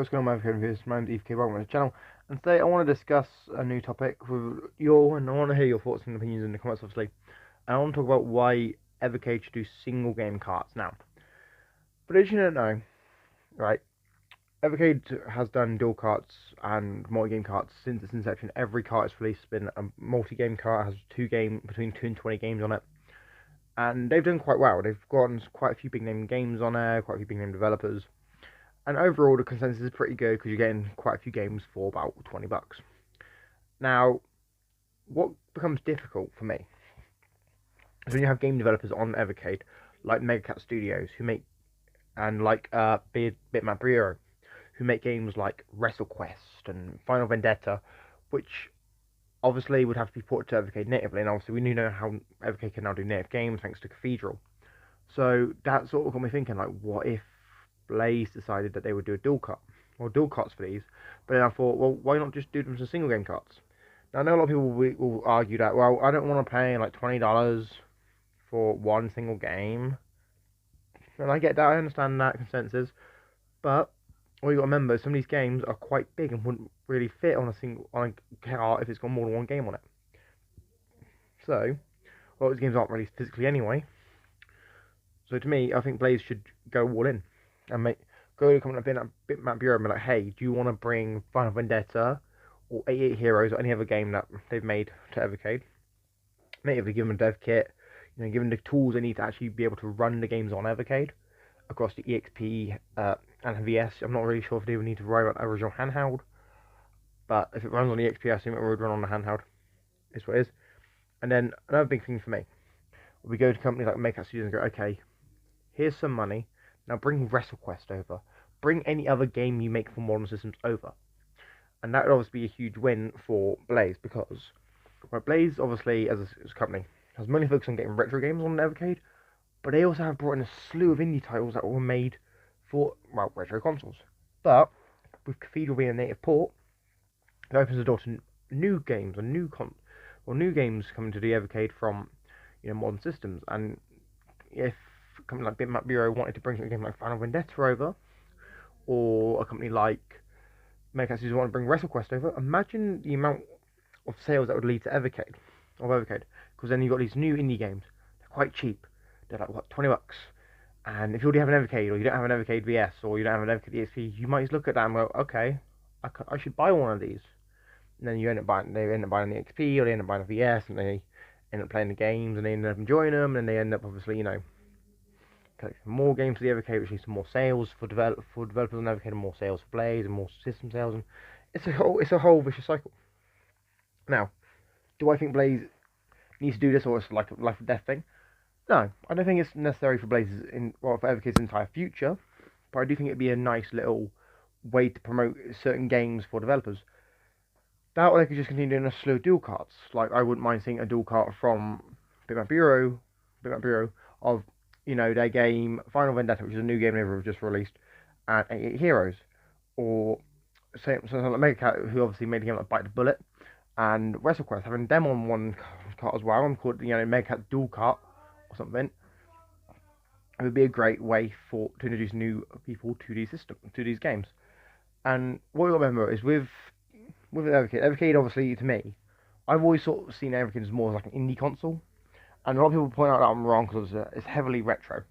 what's going on, my viewers? My name's Evercade, welcome to the channel. And today I want to discuss a new topic with you all, and I want to hear your thoughts and opinions in the comments, obviously. And I want to talk about why Evercade should do single game carts now. But as you don't know, right, Evercade has done dual carts and multi-game carts since its inception. Every cart it's released has been a multi-game cart, has between 2 and 20 games on it. And they've done quite well. They've gotten quite a few big name games on there, quite a few big name developers. And overall, the consensus is pretty good because you're getting quite a few games for about $20. Now, what becomes difficult for me is when you have game developers on Evercade, like Megacat Studios, who make, and like Bitmap Bureau, who make games like WrestleQuest and Final Vendetta, which obviously would have to be ported to Evercade natively, and obviously we know how Evercade can now do native games thanks to Cathedral. So that sort of got me thinking, like, what if Blaze decided that they would do a dual cart, or dual carts for these, but then I thought, well, why not just do them as single game carts? Now I know a lot of people will argue that, well, I don't want to pay like $20 for one single game, and I get that, I understand that consensus, but all you got to remember is some of these games are quite big and wouldn't really fit on a cart if it's got more than one game on it. So, a lot of these games aren't released physically anyway. So to me, I think Blaze should go all in and go to come up in a Bitmap Bureau and be like, hey, do you want to bring Final Vendetta or 88 Heroes or any other game that they've made to Evercade? Natively give them a dev kit, give them the tools they need to actually be able to run the games on Evercade across the EXP and VS. I'm not really sure if they would need to worry about the original handheld, but if it runs on EXP, I assume it would run on the handheld. Is what it is. And then another big thing for me, we go to companies like Megacat Studios and go, okay, here's some money. Now bring WrestleQuest over. Bring any other game you make for modern systems over. And that would obviously be a huge win for Blaze because Blaze, obviously, as a company, has mainly focused on getting retro games on Evercade, but they also have brought in a slew of indie titles that were made for, well, retro consoles. But with Cathedral being a native port, it opens the door to new games and new games coming to the Evercade from modern systems. And if a company like Bitmap Bureau wanted to bring a game like Final Vendetta over, or a company like Megacat Studios wanted to bring WrestleQuest over, imagine the amount of sales that would lead to Evercade, because then you've got these new indie games. They're quite cheap. They're like, what, $20? And if you already have an Evercade, or you don't have an Evercade VS, or you don't have an Evercade EXP, you might just look at that and go, okay, I should buy one of these. And then they end up buying the XP, or they end up buying a VS, and they end up playing the games, and they end up enjoying them, and they end up obviously, collecting more games for the Evercade, which leads to more sales for developers on Evercade, and more sales for Blaze, and more system sales, and it's a whole vicious cycle. Now, do I think Blaze needs to do this, or it's like a life or death thing? No, I don't think it's necessary for for Evercade's entire future, but I do think it'd be a nice little way to promote certain games for developers. That way they could just continue doing a slew of dual carts. Like, I wouldn't mind seeing a dual cart from Bitmap Bureau of, their game Final Vendetta, which is a new game they've just released, and 88 Heroes. Or something like Megacat, who obviously made a game like Bite the Bullet, and WrestleQuest, having them on one cart as well, and called, Megacat Dual Cart or something. It would be a great way to introduce new people to these games. And what you'll remember is with Evercade, obviously, to me, I've always sort of seen Evercade as more like an indie console, and a lot of people point out that I'm wrong because it's heavily retro.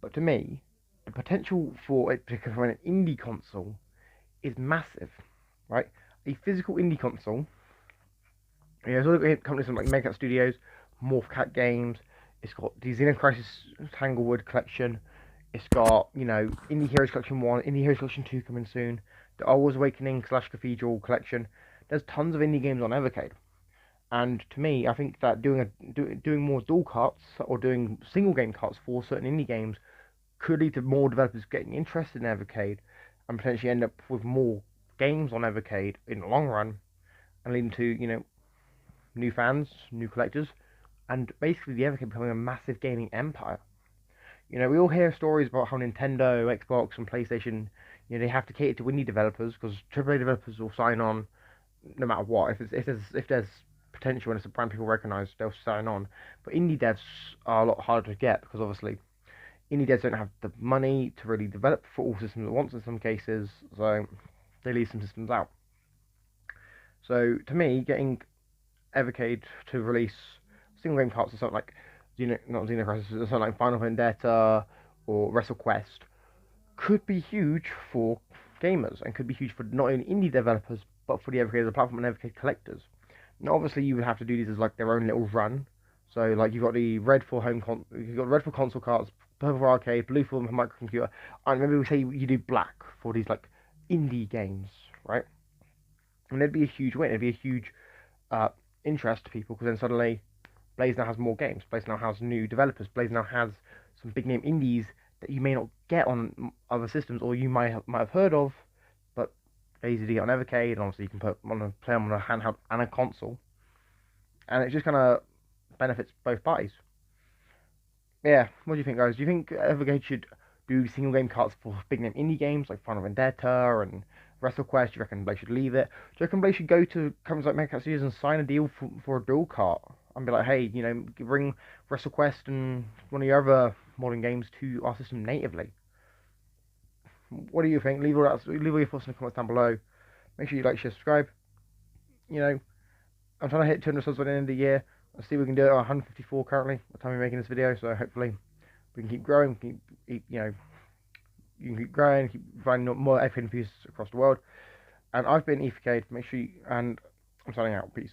But to me, the potential for it to become an indie console is massive, right? A physical indie console. It's all got companies like Megacat Studios, Morphcat Games. It's got the Xenocrisis Tanglewood collection. It's got Indie Heroes Collection 1, Indie Heroes Collection 2 coming soon, the Always Awakening / Cathedral collection. There's tons of indie games on Evercade, and to me, I think that doing more dual carts or doing single game carts for certain indie games could lead to more developers getting interested in Evercade, and potentially end up with more games on Evercade in the long run, and leading to new fans, new collectors, and basically the Evercade becoming a massive gaming empire. We all hear stories about how Nintendo, Xbox, and PlayStation, they have to cater to indie developers because AAA developers will sign on no matter what. If there's potential and it's a brand people recognize, they'll sign on. But indie devs are a lot harder to get because obviously indie devs don't have the money to really develop for all systems at once in some cases, so they leave some systems out. So to me, getting Evercade to release single game carts or something like not Xenocrisis, something like Final Vendetta or WrestleQuest could be huge for gamers and could be huge for not only indie developers but for the Evercade as a platform and Evercade collectors. Now, obviously, you would have to do these as like their own little run. So, like you've got the red for you've got red for console carts, purple for arcade, blue for microcomputer. And maybe we say you do black for these like indie games, right? And it'd be a huge win. It'd be a huge uh, interest to people because then suddenly Blaze now has more games. Blaze now has new developers. Blaze now has some big name indies that you may not get on other systems or you might have heard of, but they're easy to get on Evercade. And obviously, you can play them on a handheld and a console, and it just kind of benefits both parties. Yeah, what do you think, guys? Do you think Evercade should do single game carts for big name indie games like Final Vendetta and WrestleQuest? Do you reckon Blaze should leave it? Do you reckon Blaze should go to companies like Mega Studios and sign a deal for a dual cart and be like, hey, bring WrestleQuest and one of your other modern games to our system natively? What do you think? Leave all your thoughts in the comments down below. Make sure you like, share, subscribe. You know, I'm trying to hit 200 subs by the end of the year. Let's see if we can do it at 154 currently by the time we're making this video. So hopefully we can keep growing, you can keep growing, keep finding more Evercade enthusiasts across the world. And I've been Evercade. Make sure and I'm signing out. Peace.